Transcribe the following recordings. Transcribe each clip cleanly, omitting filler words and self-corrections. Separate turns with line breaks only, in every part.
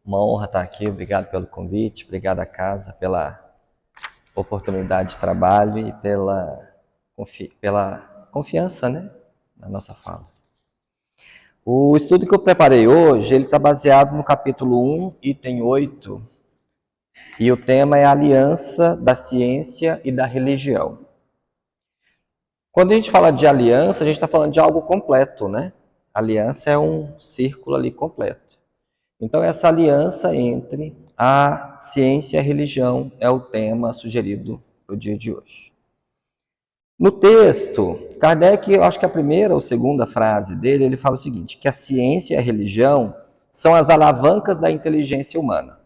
Uma honra estar aqui. Obrigado pelo convite, obrigado à casa pela oportunidade de trabalho e pela confiança, né, na nossa fala. O estudo que eu preparei hoje, ele está baseado no capítulo 1, item 8, e o tema é a aliança da ciência e da religião. Quando a gente fala de aliança, a gente está falando de algo completo, né? Aliança é um círculo ali completo. Então, essa aliança entre a ciência e a religião é o tema sugerido para o dia de hoje. No texto, Kardec, eu acho que a primeira ou segunda frase dele, ele fala o seguinte, que a ciência e a religião são as alavancas da inteligência humana.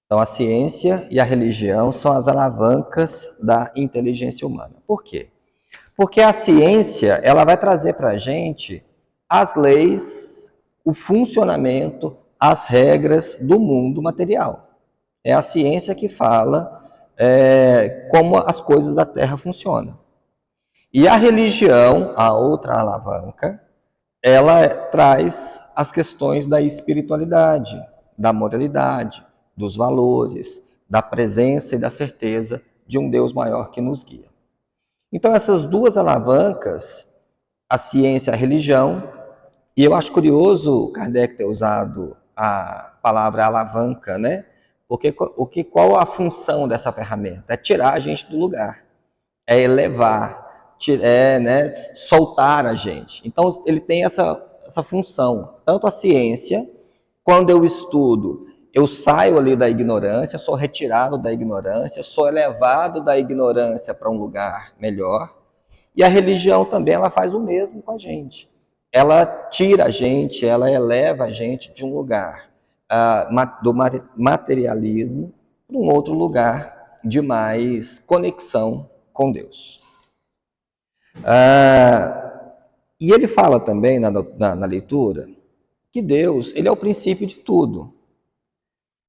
Então, a ciência e a religião são as alavancas da inteligência humana. Por quê? Porque a ciência, ela vai trazer para a gente as leis, o funcionamento, as regras do mundo material. É a ciência que fala como as coisas da Terra funcionam. E a religião, a outra alavanca, ela traz as questões da espiritualidade, da moralidade, dos valores, da presença e da certeza de um Deus maior que nos guia. Então, essas duas alavancas, a ciência e a religião, e eu acho curioso Kardec ter usado a palavra alavanca, né? Porque qual a função dessa ferramenta? É tirar a gente do lugar, é elevar, soltar a gente. Então, ele tem essa função. Tanto a ciência, quando eu estudo, eu saio ali da ignorância, sou retirado da ignorância, sou elevado da ignorância para um lugar melhor. E a religião também, ela faz o mesmo com a gente. Ela tira a gente, ela eleva a gente de um lugar do materialismo para um outro lugar de mais conexão com Deus. E ele fala também na leitura que Deus, ele é o princípio de tudo.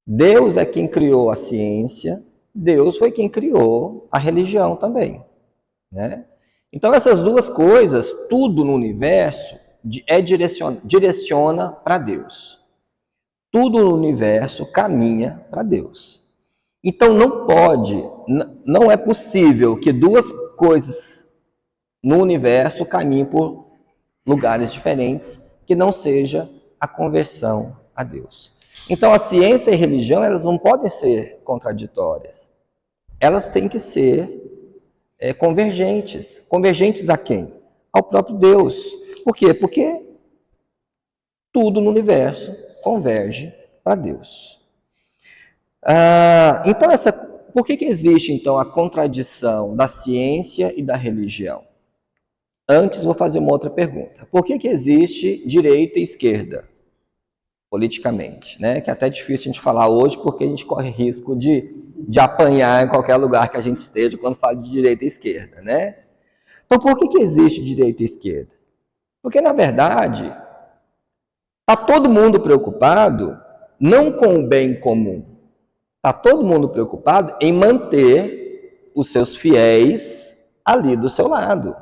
Deus é quem criou a ciência, Deus foi quem criou a religião também, né? Então essas duas coisas, tudo no universo direciona para Deus. Tudo no universo caminha para Deus. Então não é possível que duas coisas no universo caminhem por lugares diferentes que não seja a conversão a Deus. Então a ciência e a religião, elas não podem ser contraditórias. Elas têm que ser convergentes. Convergentes a quem? Ao próprio Deus. Por quê? Porque tudo no universo converge para Deus. Então, por que existe, então, a contradição da ciência e da religião? Antes, vou fazer uma outra pergunta. Por que existe direita e esquerda, politicamente? Né? Que é até difícil a gente falar hoje, porque a gente corre risco de apanhar em qualquer lugar que a gente esteja quando fala de direita e esquerda, né? Então, por que existe direita e esquerda? Porque, na verdade, está todo mundo preocupado não com o bem comum. Está todo mundo preocupado em manter os seus fiéis ali do seu lado.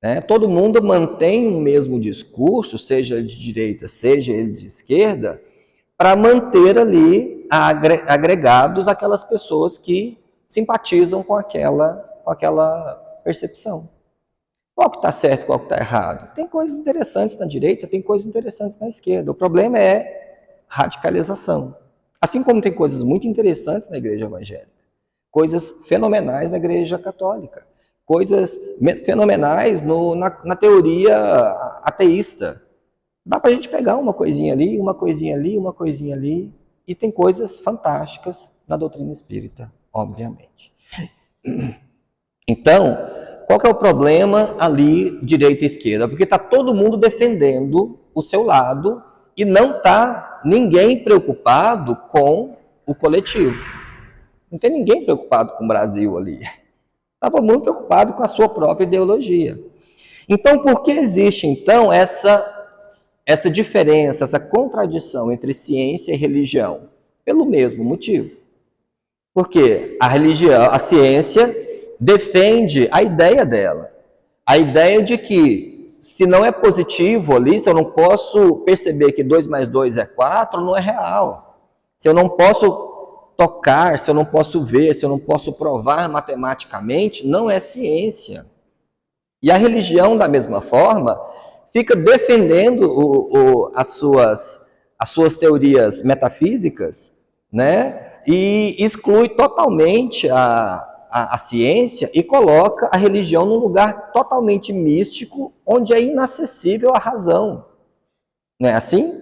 Né? Todo mundo mantém o mesmo discurso, seja ele de direita, seja ele de esquerda, para manter ali agregados aquelas pessoas que simpatizam com aquela percepção. Qual que está certo, qual que está errado? Tem coisas interessantes na direita, tem coisas interessantes na esquerda. O problema é radicalização. Assim como tem coisas muito interessantes na igreja evangélica, coisas fenomenais na igreja católica, coisas fenomenais na teoria ateísta. Dá para a gente pegar uma coisinha ali, uma coisinha ali, uma coisinha ali, e tem coisas fantásticas na doutrina espírita, obviamente. Então, qual que é o problema ali, direita e esquerda? Porque está todo mundo defendendo o seu lado e não está ninguém preocupado com o coletivo. Não tem ninguém preocupado com o Brasil ali. Está todo mundo preocupado com a sua própria ideologia. Então, por que existe, então, essa diferença, essa contradição entre ciência e religião? Pelo mesmo motivo. Porque a religião, a ciência, defende a ideia dela. A ideia de que se não é positivo ali, se eu não posso perceber que 2 mais 2 é 4, não é real. Se eu não posso tocar, se eu não posso ver, se eu não posso provar matematicamente, não é ciência. E a religião, da mesma forma, fica defendendo as suas teorias metafísicas, né? E exclui totalmente a ciência e coloca a religião num lugar totalmente místico, onde é inacessível a razão. Não é assim?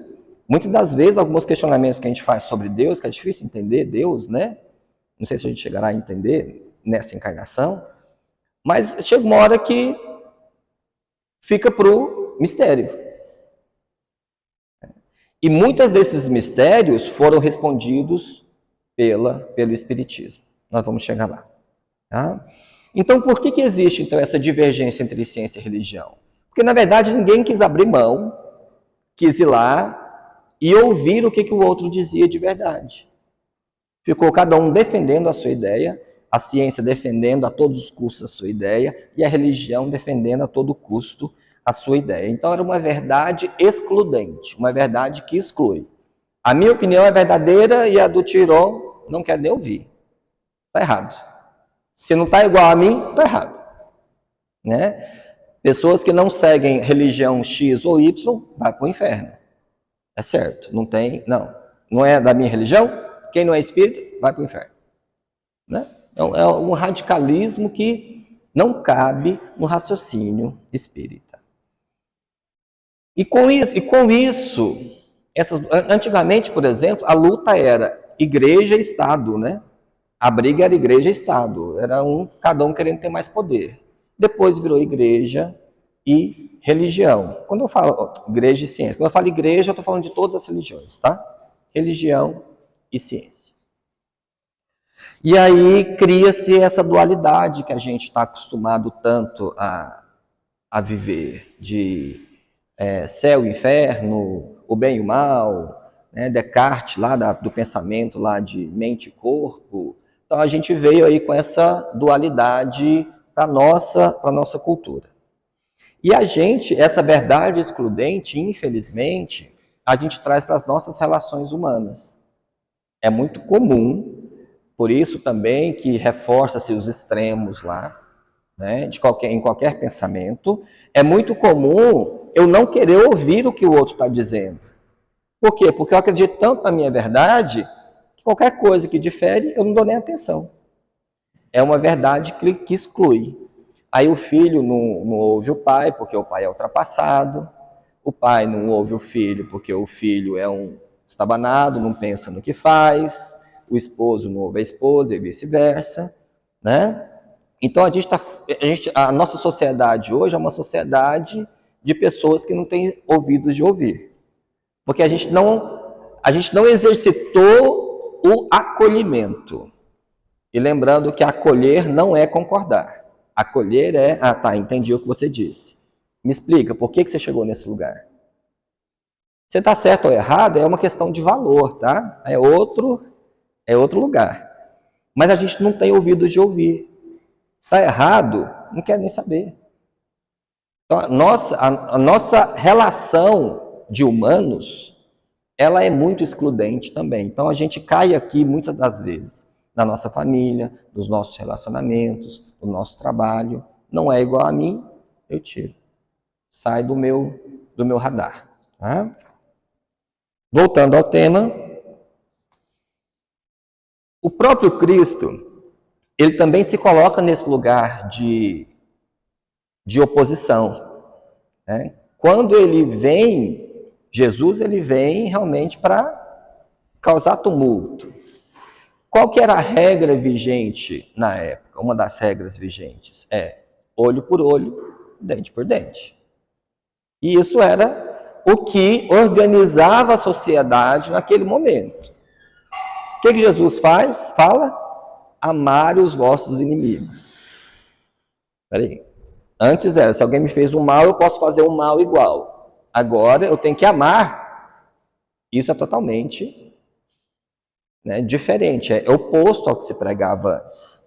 Muitas das vezes, alguns questionamentos que a gente faz sobre Deus, que é difícil entender Deus, né? Não sei se a gente chegará a entender nessa encarnação, mas chega uma hora que fica para o mistério. E muitos desses mistérios foram respondidos pelo Espiritismo. Nós vamos chegar lá. Tá? Então, por que existe então, essa divergência entre ciência e religião? Porque, na verdade, ninguém quis abrir mão, quis ir lá e ouvir o que o outro dizia de verdade. Ficou cada um defendendo a sua ideia, a ciência defendendo a todos os custos a sua ideia e a religião defendendo a todo custo a sua ideia. Então, era uma verdade excludente, uma verdade que exclui. A minha opinião é verdadeira e a do Tirol não quer nem ouvir. Está errado. Se não está igual a mim, está errado. Né? Pessoas que não seguem religião X ou Y, vai para o inferno. É certo. Não é da minha religião? Quem não é espírita, vai para o inferno. Né? Então, é um radicalismo que não cabe no raciocínio espírita. E com isso antigamente, por exemplo, a luta era igreja e Estado, né? A briga era igreja e Estado, cada um querendo ter mais poder. Depois virou igreja e religião. Quando eu falo igreja e ciência, quando eu falo igreja, eu estou falando de todas as religiões, tá? Religião e ciência. E aí cria-se essa dualidade que a gente está acostumado tanto a viver, de céu e inferno, o bem e o mal, né? Descartes lá do pensamento lá de mente e corpo. Então a gente veio aí com essa dualidade para a nossa cultura. E essa verdade excludente, infelizmente, a gente traz para as nossas relações humanas. É muito comum, por isso também que reforça-se os extremos lá, né, em qualquer pensamento, é muito comum eu não querer ouvir o que o outro está dizendo. Por quê? Porque eu acredito tanto na minha verdade, que qualquer coisa que difere, eu não dou nem atenção. É uma verdade que exclui. Aí o filho não ouve o pai, porque o pai é ultrapassado. O pai não ouve o filho, porque o filho é um estabanado, não pensa no que faz. O esposo não ouve a esposa e vice-versa, né? Então a nossa sociedade hoje é uma sociedade de pessoas que não têm ouvidos de ouvir. Porque a gente não exercitou o acolhimento. E lembrando que acolher não é concordar. Acolher é, entendi o que você disse. Me explica, por que você chegou nesse lugar? Você está certo ou errado é uma questão de valor, tá? É outro lugar. Mas a gente não tem ouvido de ouvir. Está errado, não quer nem saber. Então, a nossa relação de humanos, ela é muito excludente também. Então a gente cai aqui muitas das vezes na nossa família, nos nossos relacionamentos, no nosso trabalho. Não é igual a mim, eu tiro. Sai do meu radar. Tá? Voltando ao tema, o próprio Cristo, ele também se coloca nesse lugar de oposição. Né? Quando ele vem, Jesus ele vem realmente para causar tumulto. Qual que era a regra vigente na época? Uma das regras vigentes é olho por olho, dente por dente. E isso era o que organizava a sociedade naquele momento. O que Jesus fala? Amar os vossos inimigos. Peraí. Antes era, se alguém me fez um mal, eu posso fazer um mal igual. Agora eu tenho que amar. Isso é totalmente diferente, é oposto ao que se pregava antes.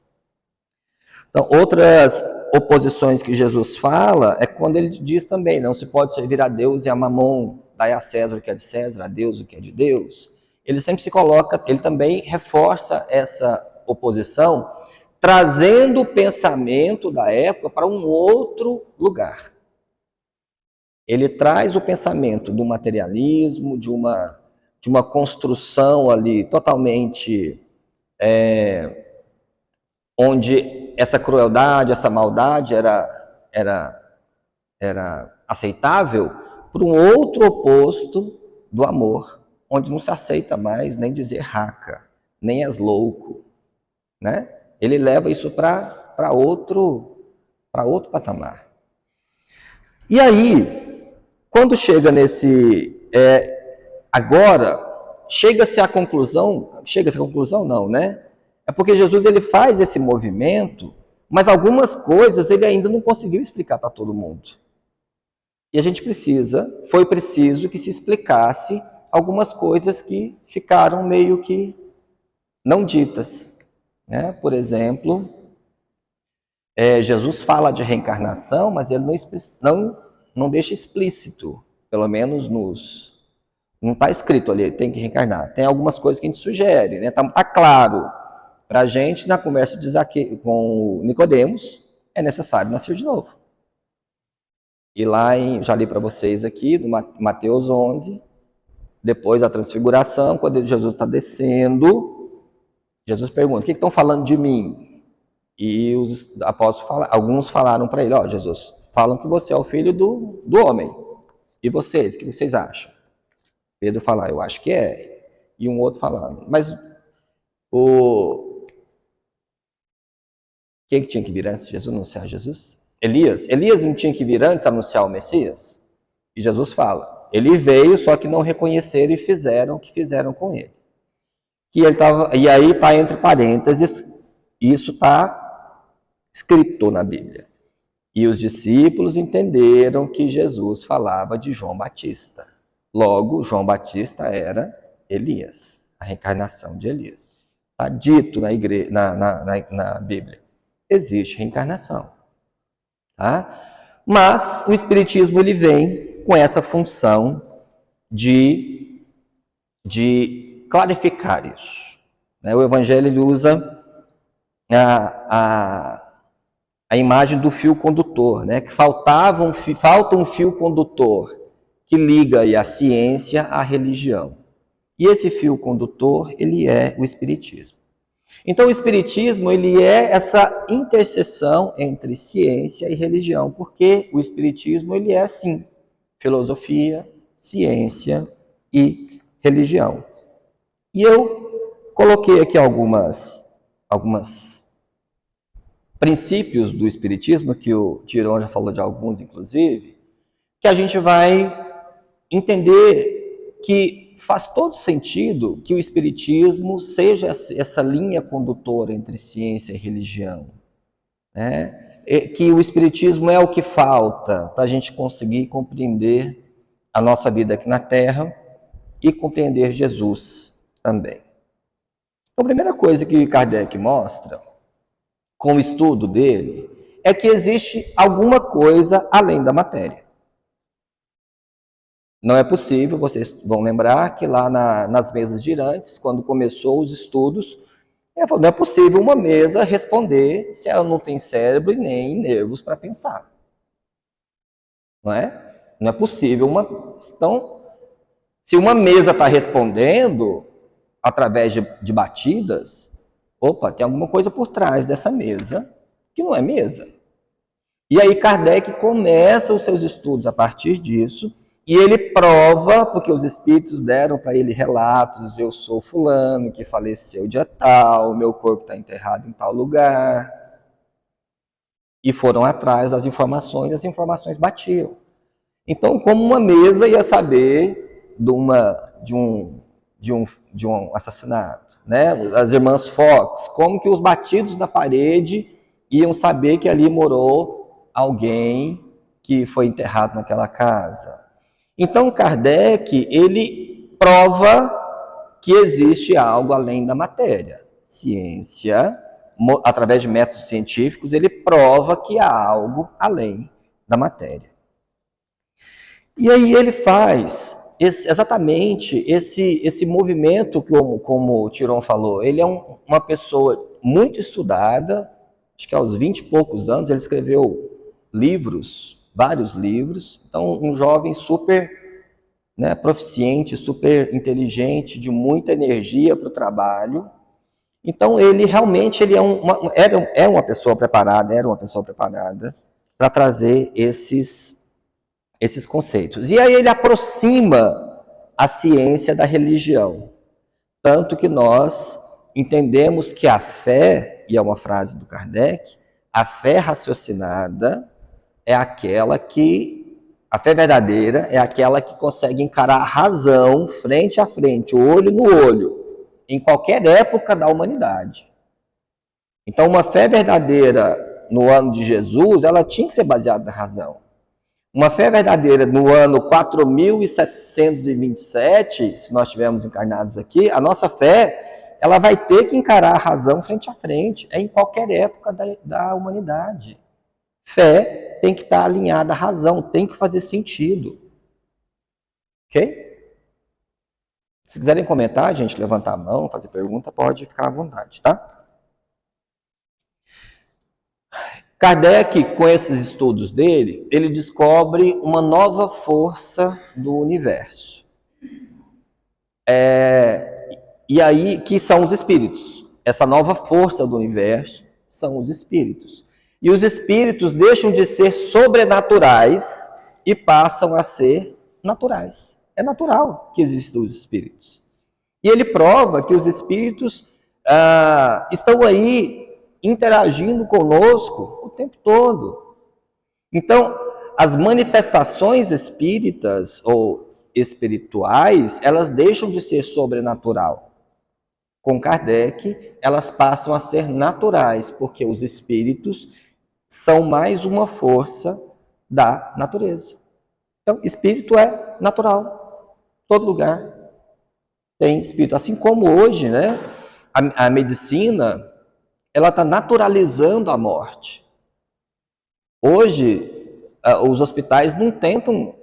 Então, outras oposições que Jesus fala é quando ele diz também, não se pode servir a Deus e a Mamon, dai a César o que é de César, a Deus o que é de Deus. Ele sempre se coloca, ele também reforça essa oposição, trazendo o pensamento da época para um outro lugar. Ele traz o pensamento do materialismo, de uma construção ali totalmente onde essa crueldade, essa maldade era aceitável, para um outro oposto do amor, onde não se aceita mais nem dizer raca, nem és louco, né? Ele leva isso para outro patamar. E aí, quando chega nesse agora, chega-se à conclusão não, né? É porque Jesus ele faz esse movimento, mas algumas coisas ele ainda não conseguiu explicar para todo mundo. E a gente foi preciso que se explicasse algumas coisas que ficaram meio que não ditas, né? Por exemplo, Jesus fala de reencarnação, mas ele não deixa explícito, pelo menos não está escrito ali, tem que reencarnar. Tem algumas coisas que a gente sugere, né? Tá claro para a gente, na conversa com o Nicodemos, é necessário nascer de novo. E lá, já li para vocês aqui, no Mateus 11, depois da transfiguração, quando Jesus está descendo, Jesus pergunta, o que estão falando de mim? E os apóstolos, alguns falaram para ele, Jesus, falam que você é o filho do homem. E vocês, o que vocês acham? Pedro fala, eu acho que é. E um outro falando, mas quem que tinha que vir antes de Jesus anunciar Jesus? Elias. Elias não tinha que vir antes anunciar o Messias? E Jesus fala, ele veio, só que não reconheceram e fizeram o que fizeram com ele. E aí está entre parênteses, isso está escrito na Bíblia. E os discípulos entenderam que Jesus falava de João Batista. Logo, João Batista era Elias, a reencarnação de Elias. Está dito na Bíblia. Existe reencarnação. Tá? Mas o Espiritismo ele vem com essa função de clarificar isso. O Evangelho ele usa a imagem do fio condutor, né? Que falta um fio condutor que liga a ciência à religião. E esse fio condutor, ele é o Espiritismo. Então, o Espiritismo, ele é essa interseção entre ciência e religião, porque o Espiritismo, ele é, sim, filosofia, ciência e religião. E eu coloquei aqui algumas princípios do Espiritismo, que o Tirão já falou de alguns, inclusive, que a gente vai entender que faz todo sentido que o Espiritismo seja essa linha condutora entre ciência e religião. Né? Que o Espiritismo é o que falta para a gente conseguir compreender a nossa vida aqui na Terra e compreender Jesus também. Então, a primeira coisa que Kardec mostra, com o estudo dele, é que existe alguma coisa além da matéria. Não é possível, vocês vão lembrar que lá nas mesas girantes, quando começou os estudos, ele falou, não é possível uma mesa responder se ela não tem cérebro e nem nervos para pensar. Não é? Não é possível Então, se uma mesa está respondendo através de batidas, tem alguma coisa por trás dessa mesa que não é mesa. E aí Kardec começa os seus estudos a partir disso, e ele prova, porque os espíritos deram para ele relatos, eu sou fulano que faleceu dia tal, meu corpo está enterrado em tal lugar. E foram atrás das informações, e as informações batiam. Então, como uma mesa ia saber de um assassinato, né? As irmãs Fox, como que os batidos na parede iam saber que ali morou alguém que foi enterrado naquela casa. Então, Kardec, ele prova que existe algo além da matéria. Ciência, através de métodos científicos, ele prova que há algo além da matéria. E aí ele faz exatamente esse movimento, como o Tiron falou. Ele é uma pessoa muito estudada, acho que aos 20 e poucos anos ele escreveu livros, vários livros. Então, um jovem super, né, proficiente, super inteligente, de muita energia para o trabalho. Então, ele realmente é uma pessoa preparada, era uma pessoa preparada para trazer esses conceitos. E aí ele aproxima a ciência da religião. Tanto que nós entendemos que a fé, e é uma frase do Kardec, a fé raciocinada é aquela que, a fé verdadeira é aquela que consegue encarar a razão frente a frente, olho no olho, em qualquer época da humanidade. Então, uma fé verdadeira no ano de Jesus, ela tinha que ser baseada na razão. Uma fé verdadeira no ano 4727, se nós estivermos encarnados aqui, a nossa fé, ela vai ter que encarar a razão frente a frente, em qualquer época da humanidade. Fé tem que estar alinhada à razão, tem que fazer sentido. Ok? Se quiserem comentar, gente, levantar a mão, fazer pergunta, pode ficar à vontade, tá? Kardec, com esses estudos dele, ele descobre uma nova força do universo. E aí, que são os espíritos. Essa nova força do universo são os espíritos. E os espíritos deixam de ser sobrenaturais e passam a ser naturais. É natural que existam os espíritos. E ele prova que os espíritos estão aí interagindo conosco o tempo todo. Então, as manifestações espíritas ou espirituais, elas deixam de ser sobrenatural. Com Kardec, elas passam a ser naturais, porque os espíritos são mais uma força da natureza. Então, espírito é natural. Todo lugar tem espírito. Assim como hoje, né, a medicina, ela está naturalizando a morte. Hoje, os hospitais não tentam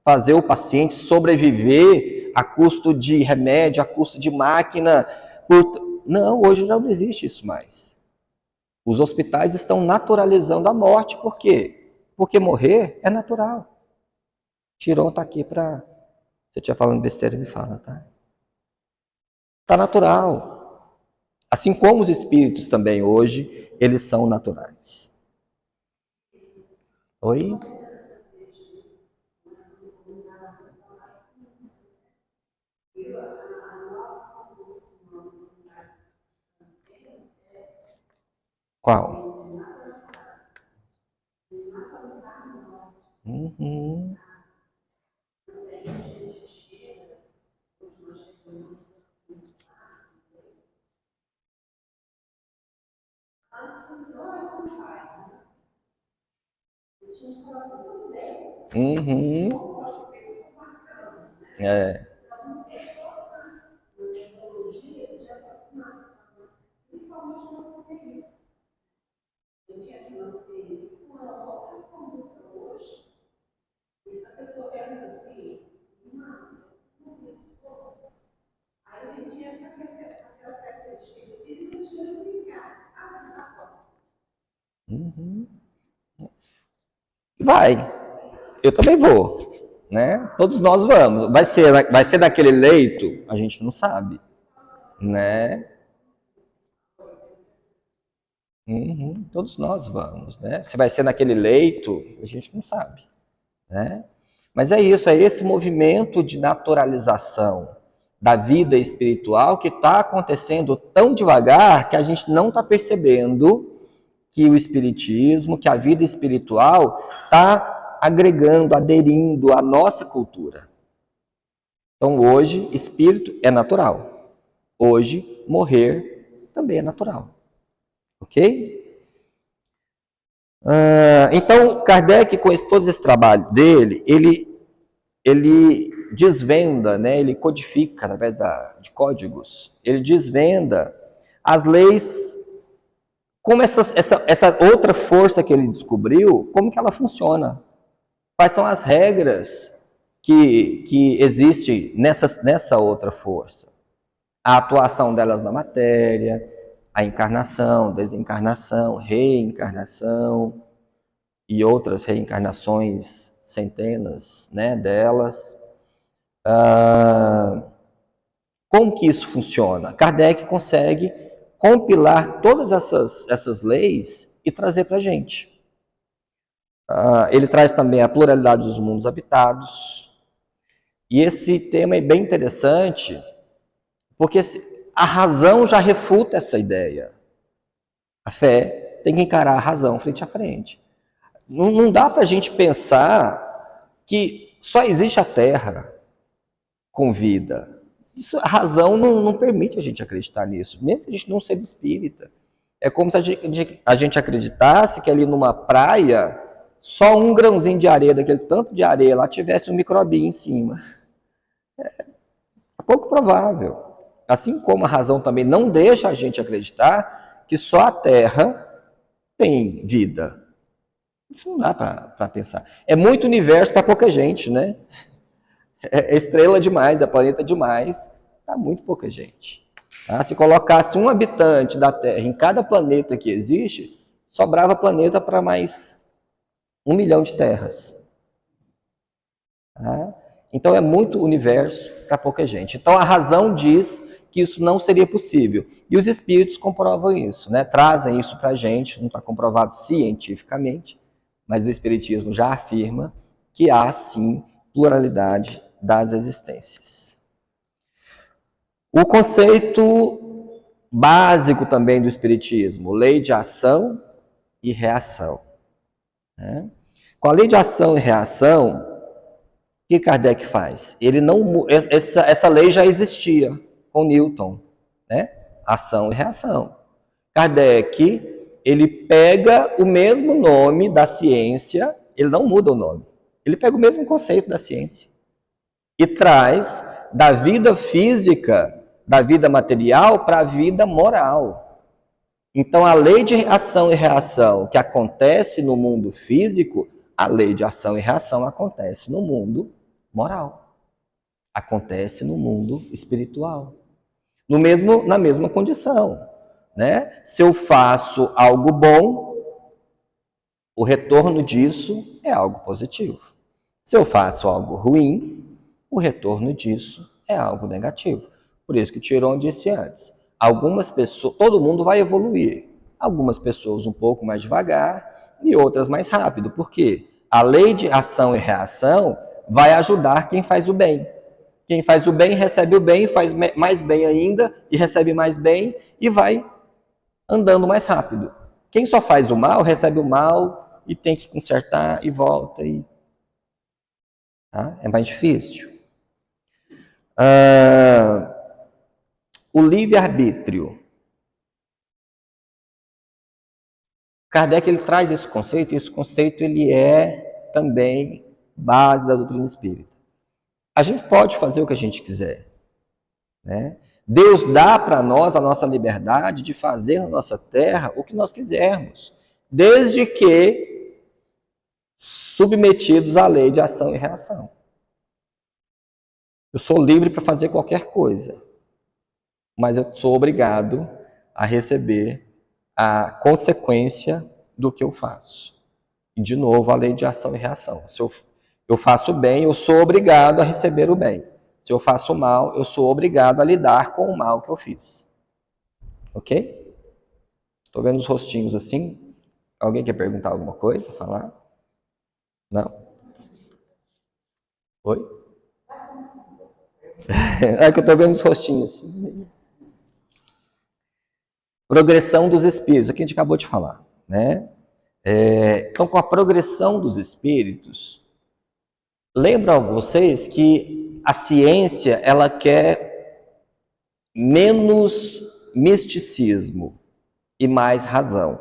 fazer o paciente sobreviver a custo de remédio, a custo de máquina. Não, hoje já não existe isso mais. Os hospitais estão naturalizando a morte. Por quê? Porque morrer é natural. Tiron está aqui para... Se eu estiver falando besteira, me fala, tá? Está natural. Assim como os espíritos também hoje, eles são naturais. Oi? Qual? Uhum. Uhum. É. Uhum. Vai. Eu também vou, né? Todos nós vamos. Vai ser daquele leito? A gente não sabe, né? Uhum. Todos nós vamos, né? Se vai ser naquele leito, a gente não sabe, né? Mas é isso, é esse movimento de naturalização da vida espiritual que está acontecendo tão devagar que a gente não está percebendo que o espiritismo, que a vida espiritual está agregando, aderindo à nossa cultura. Então hoje, espírito é natural. Hoje, morrer também é natural. Ok? Então, Kardec, com todo esse trabalho dele, ele desvenda, né? Ele codifica através de códigos, ele desvenda as leis como essa outra força que ele descobriu, como que ela funciona? Quais são as regras que existem nessa outra força? A atuação delas na matéria, a encarnação, desencarnação, reencarnação e outras reencarnações, centenas, né, delas. Como que isso funciona? Kardec consegue compilar todas essas leis e trazer para a gente. Ele traz também a pluralidade dos mundos habitados. E esse tema é bem interessante, porque a razão já refuta essa ideia. A fé tem que encarar a razão frente a frente. Não dá para a gente pensar que só existe a Terra com vida. A razão não permite a gente acreditar nisso, mesmo se a gente não ser espírita. É como se a gente acreditasse que ali numa praia, só um grãozinho de areia, daquele tanto de areia lá, tivesse um microbinho em cima. É pouco provável. Assim como a razão também não deixa a gente acreditar que só a Terra tem vida. Isso não dá para pensar. É muito universo para pouca gente, né? É estrela demais, é planeta demais, para muito pouca gente. Tá? Se colocasse um habitante da Terra em cada planeta que existe, sobrava planeta para mais 1 milhão de terras. Tá? Então é muito universo para pouca gente. Então a razão diz que isso não seria possível. E os espíritos comprovam isso, né? Trazem isso para a gente, não está comprovado cientificamente, mas o espiritismo já afirma que há sim pluralidade das existências. O conceito básico também do espiritismo, lei de ação e reação. Né? Com a lei de ação e reação, o que Kardec faz? Ele não, essa lei já existia com Newton, né? Ação e reação. Kardec, ele pega o mesmo nome da ciência, ele não muda o nome. Ele pega o mesmo conceito da ciência e traz da vida física, da vida material, para a vida moral. Então, a lei de ação e reação que acontece no mundo físico, a lei de ação e reação acontece no mundo moral. Acontece no mundo espiritual. Na mesma condição. Né? Se eu faço algo bom, o retorno disso é algo positivo. Se eu faço algo ruim, o retorno disso é algo negativo. Por isso que Tirone disse antes, algumas pessoas, todo mundo vai evoluir. Algumas pessoas um pouco mais devagar e outras mais rápido. Por quê? A lei de ação e reação vai ajudar quem faz o bem. Quem faz o bem recebe o bem, faz mais bem ainda e recebe mais bem e vai andando mais rápido. Quem só faz o mal, recebe o mal e tem que consertar e volta. Tá? É mais difícil. O livre-arbítrio. Kardec ele traz esse conceito, e esse conceito ele é também base da doutrina espírita. A gente pode fazer o que a gente quiser. Né? Deus dá para nós a nossa liberdade de fazer na nossa terra o que nós quisermos, desde que submetidos à lei de ação e reação. Eu sou livre para fazer qualquer coisa, mas eu sou obrigado a receber a consequência do que eu faço. E, de novo, a lei de ação e reação. Se eu faço bem, eu sou obrigado a receber o bem. Se eu faço mal, eu sou obrigado a lidar com o mal que eu fiz. Ok? Estou vendo os rostinhos assim. Alguém quer perguntar alguma coisa? Falar? Não? Oi? É que eu estou vendo os rostinhos assim. Progressão dos espíritos, aqui a gente acabou de falar. Né? Então, com a progressão dos espíritos, lembram vocês que a ciência ela quer menos misticismo e mais razão.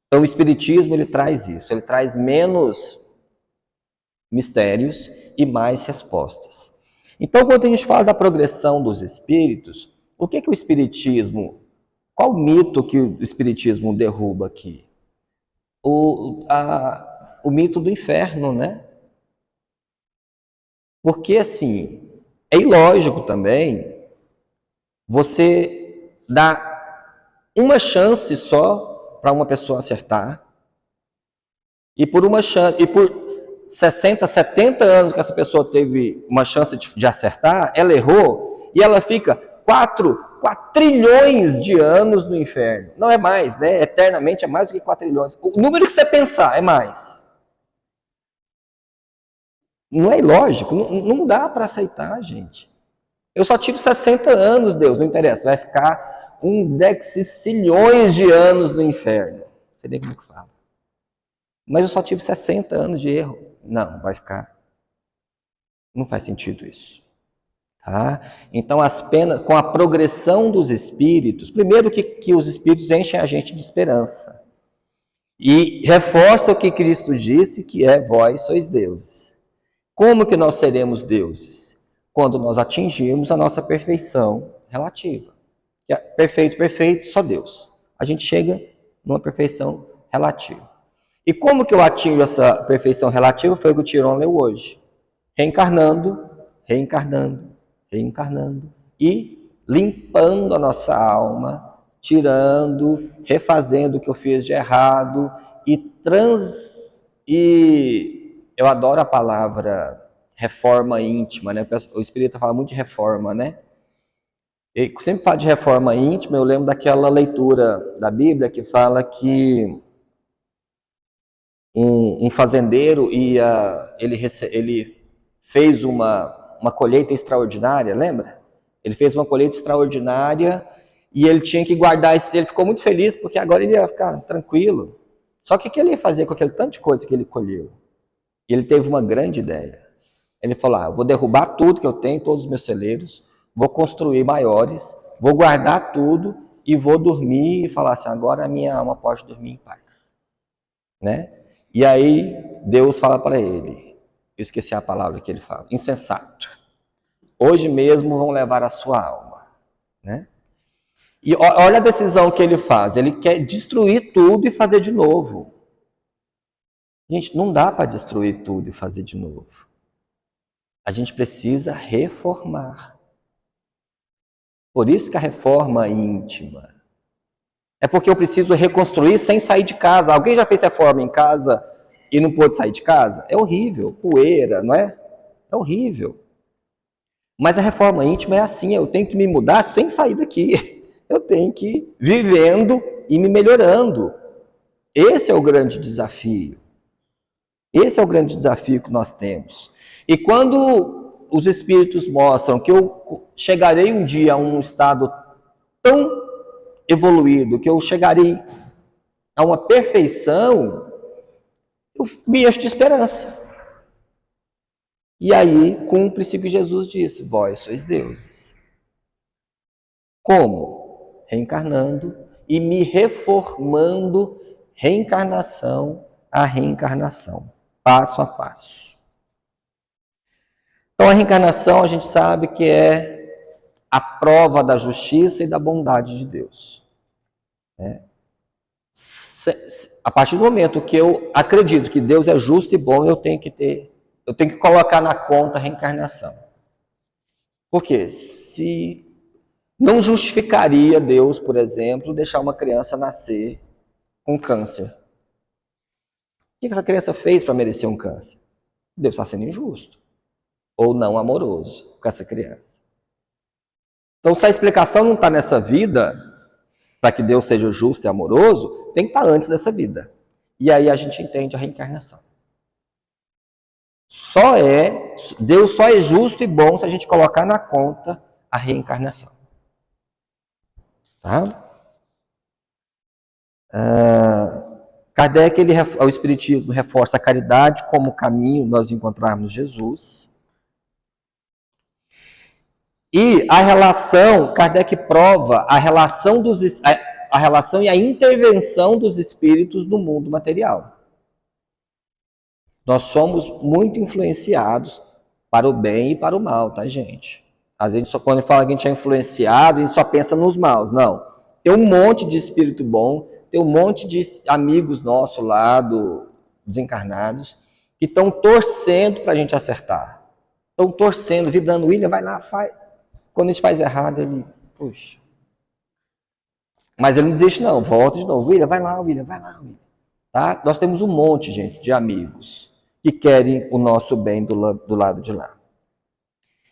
Então, o espiritismo ele traz isso, ele traz menos mistérios e mais respostas. Então, quando a gente fala da progressão dos espíritos, o que o espiritismo Qual mito que o Espiritismo derruba aqui? O mito do inferno, né? Porque, assim, é ilógico também você dar uma chance só para uma pessoa acertar, e por 60, 70 anos que essa pessoa teve uma chance de acertar, ela errou, e ela fica 4 trilhões de anos no inferno. Não é mais, né? Eternamente é mais do que 4 trilhões. O número que você pensar é mais. Não é ilógico, não dá para aceitar, gente. Eu só tive 60 anos, Deus, não interessa. Vai ficar um dexicilhões de anos no inferno. Não sei nem como que fala. Mas eu só tive 60 anos de erro. Não, vai ficar. Não faz sentido isso. Tá? Então, as penas, com a progressão dos espíritos, primeiro que os espíritos enchem a gente de esperança. E reforça o que Cristo disse, que é: vós sois deuses. Como que nós seremos deuses? Quando nós atingirmos a nossa perfeição relativa. Perfeito, perfeito, só Deus. A gente chega numa perfeição relativa. E como que eu atingo essa perfeição relativa? Foi o que o Tirone leu hoje. Reencarnando, reencarnando, reencarnando e limpando a nossa alma, tirando, refazendo o que eu fiz de errado e eu adoro a palavra reforma íntima, né? O espírita fala muito de reforma, né? E sempre fala de reforma íntima, eu lembro daquela leitura da Bíblia que fala que um fazendeiro ele fez uma colheita extraordinária, lembra? Ele fez uma colheita extraordinária e ele tinha que guardar isso. Ele ficou muito feliz porque agora ele ia ficar tranquilo. Só que o que ele ia fazer com aquele tanto de coisa que ele colheu? E ele teve uma grande ideia. Ele falou: eu vou derrubar tudo que eu tenho, todos os meus celeiros, vou construir maiores, vou guardar tudo e vou dormir e falar assim: agora a minha alma pode dormir em paz. Né? E aí Deus fala para ele, eu esqueci a palavra que ele fala, insensato. Hoje mesmo vão levar a sua alma. Né? E olha a decisão que ele faz, ele quer destruir tudo e fazer de novo. Gente, não dá para destruir tudo e fazer de novo. A gente precisa reformar. Por isso que a reforma íntima. É porque eu preciso reconstruir sem sair de casa. Alguém já fez reforma em casa e não pôde sair de casa? É horrível, poeira, não é? É horrível. Mas a reforma íntima é assim, eu tenho que me mudar sem sair daqui. Eu tenho que ir vivendo e me melhorando. Esse é o grande desafio. Esse é o grande desafio que nós temos. E quando os espíritos mostram que eu chegarei um dia a um estado tão evoluído, que eu chegarei a uma perfeição, eu me encho de esperança. E aí cumpre-se o que Jesus disse: vós sois deuses. Como? Reencarnando e me reformando, reencarnação a reencarnação, passo a passo. Então a reencarnação a gente sabe que é a prova da justiça e da bondade de Deus. Né? A partir do momento que eu acredito que Deus é justo e bom, eu tenho que colocar na conta a reencarnação. Por quê? Se não justificaria Deus, por exemplo, deixar uma criança nascer com câncer. O que essa criança fez para merecer um câncer? Deus está sendo injusto ou não amoroso com essa criança. Então, se a explicação não está nessa vida, para que Deus seja justo e amoroso, tem que estar antes dessa vida. E aí a gente entende a reencarnação. Deus só é justo e bom se a gente colocar na conta a reencarnação. Tá? Kardec, o Espiritismo reforça a caridade como caminho nós encontrarmos Jesus. E a relação, Kardec prova a relação e a intervenção dos espíritos no mundo material. Nós somos muito influenciados para o bem e para o mal, tá, gente? Às vezes, quando fala que a gente é influenciado, a gente só pensa nos maus. Não. Tem um monte de espírito bom, tem um monte de amigos nossos lá, desencarnados, que estão torcendo para a gente acertar. Estão torcendo, vibrando. William, vai lá, faz. Quando a gente faz errado, ele, puxa. Mas ele não desiste não, volta de novo. William, vai lá, William. Tá? Nós temos um monte, gente, de amigos que querem o nosso bem do lado de lá.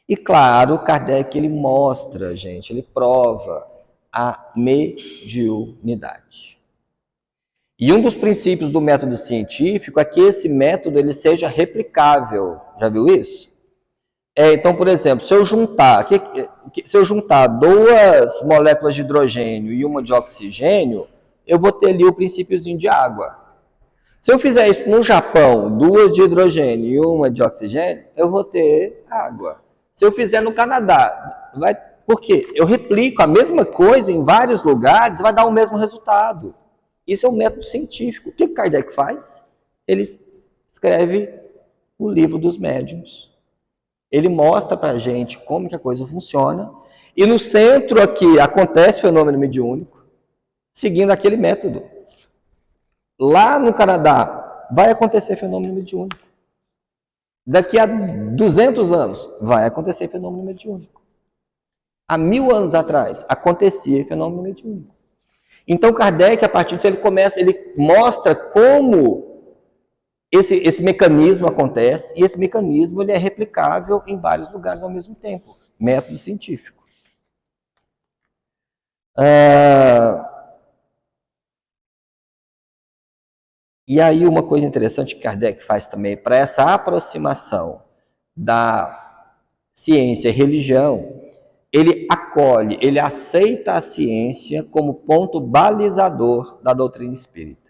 E claro, Kardec, ele mostra, gente, ele prova a mediunidade. E um dos princípios do método científico é que esse método ele seja replicável. Já viu isso? Então, por exemplo, se eu juntar 2 moléculas de hidrogênio e uma de oxigênio, eu vou ter ali o princípiozinho de água. Se eu fizer isso no Japão, 2 de hidrogênio e uma de oxigênio, eu vou ter água. Se eu fizer no Canadá, por quê? Eu replico a mesma coisa em vários lugares, vai dar o mesmo resultado. Isso é um método científico. O que Kardec faz? Ele escreve o livro dos médiuns. Ele mostra para a gente como que a coisa funciona. E no centro aqui acontece o fenômeno mediúnico, seguindo aquele método. Lá no Canadá vai acontecer fenômeno mediúnico. Daqui a 200 anos vai acontecer fenômeno mediúnico. Há 1000 anos atrás acontecia fenômeno mediúnico. Então Kardec, a partir disso, ele mostra como esse mecanismo acontece, e esse mecanismo ele é replicável em vários lugares ao mesmo tempo. Método científico. E aí uma coisa interessante que Kardec faz também, para essa aproximação da ciência e religião, ele acolhe, ele aceita a ciência como ponto balizador da doutrina espírita.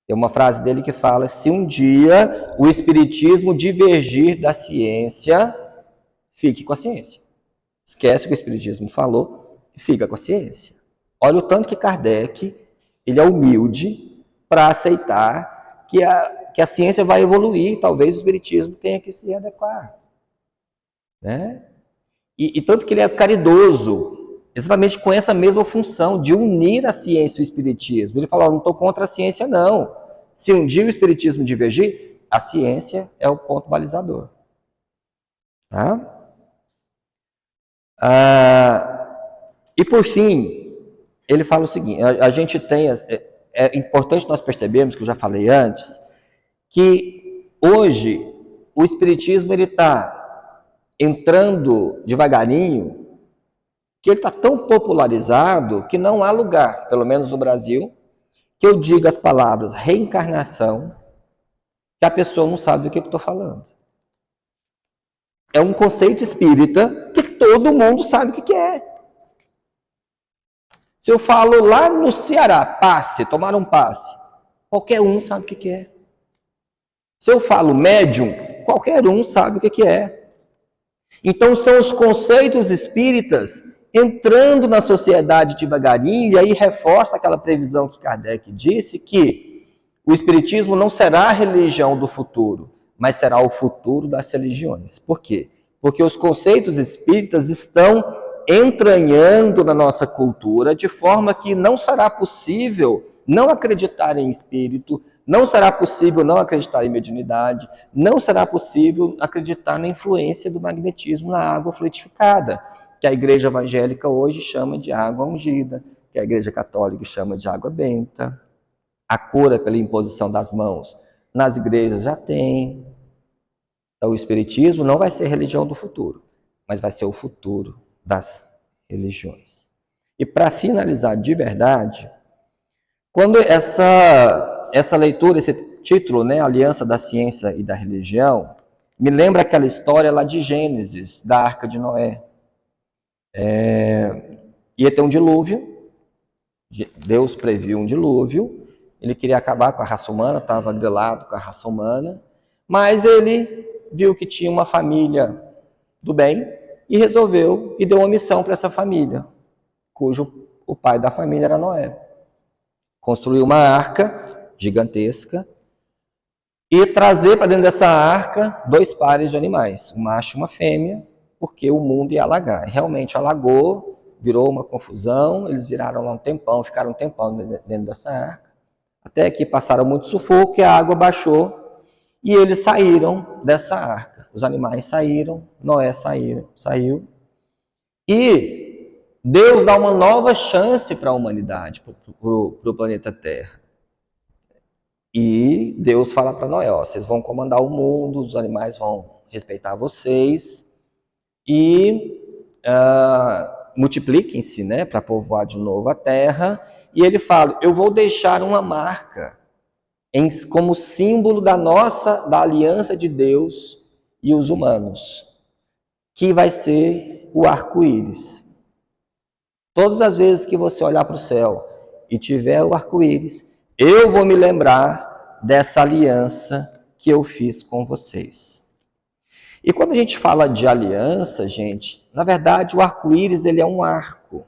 Tem uma frase dele que fala: se um dia o espiritismo divergir da ciência, fique com a ciência. Esquece o que o espiritismo falou e fica com a ciência. Olha o tanto que Kardec ele é humilde para aceitar que a ciência vai evoluir, talvez o espiritismo tenha que se adequar. Né? E tanto que ele é caridoso, exatamente com essa mesma função de unir a ciência e o espiritismo. Ele fala: não estou contra a ciência, não. Se um dia o espiritismo divergir, a ciência é o ponto balizador. Tá? E por fim, ele fala o seguinte: a gente tem... É importante nós percebermos, que eu já falei antes, que hoje o espiritismo está entrando devagarinho, que ele está tão popularizado que não há lugar, pelo menos no Brasil, que eu diga as palavras reencarnação, que a pessoa não sabe do que eu estou falando. É um conceito espírita que todo mundo sabe o que é. Se eu falo lá no Ceará, passe, tomar um passe, qualquer um sabe o que é. Se eu falo médium, qualquer um sabe o que é. Então são os conceitos espíritas entrando na sociedade devagarinho, e aí reforça aquela previsão que Kardec disse, que o espiritismo não será a religião do futuro, mas será o futuro das religiões. Por quê? Porque os conceitos espíritas estão entranhando na nossa cultura, de forma que não será possível não acreditar em espírito, não será possível não acreditar em mediunidade, não será possível acreditar na influência do magnetismo na água fluidificada, que a igreja evangélica hoje chama de água ungida, que a igreja católica chama de água benta. A cura pela imposição das mãos nas igrejas já tem. Então o espiritismo não vai ser a religião do futuro, mas vai ser o futuro das religiões. E para finalizar de verdade, quando essa leitura, esse título, né, Aliança da Ciência e da Religião, me lembra aquela história lá de Gênesis, da Arca de Noé. Ia ter um dilúvio, Deus previu um dilúvio, ele queria acabar com a raça humana, estava grilado com a raça humana, mas ele viu que tinha uma família do bem, e resolveu e deu uma missão para essa família, cujo o pai da família era Noé. Construiu uma arca gigantesca e trazer para dentro dessa arca 2 pares de animais, um macho e uma fêmea, porque o mundo ia alagar. Realmente alagou, virou uma confusão, eles viraram lá um tempão, ficaram um tempão dentro dessa arca, até que passaram muito sufoco e a água baixou e eles saíram dessa arca. Os animais saíram, Noé saiu, e Deus dá uma nova chance para a humanidade, para o planeta Terra. E Deus fala para Noé, ó, vocês vão comandar o mundo, os animais vão respeitar vocês e multipliquem-se, né, para povoar de novo a terra. E ele fala, eu vou deixar uma marca como símbolo da aliança de Deus e os humanos, que vai ser o arco-íris. Todas as vezes que você olhar para o céu e tiver o arco-íris, eu vou me lembrar dessa aliança que eu fiz com vocês. E quando a gente fala de aliança, gente, na verdade o arco-íris ele é um arco.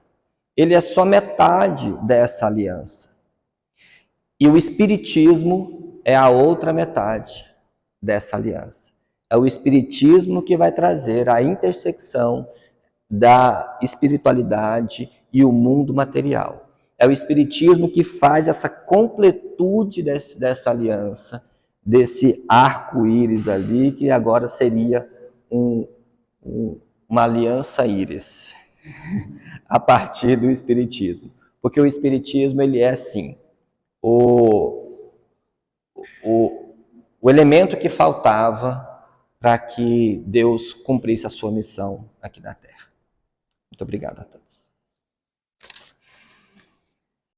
Ele é só metade dessa aliança. E o espiritismo é a outra metade dessa aliança. É o espiritismo que vai trazer a intersecção da espiritualidade e o mundo material. É o espiritismo que faz essa completude dessa aliança, desse arco-íris ali, que agora seria uma aliança íris, a partir do espiritismo. Porque o espiritismo, ele é assim, o elemento que faltava para que Deus cumprisse a sua missão aqui na Terra. Muito obrigado a todos.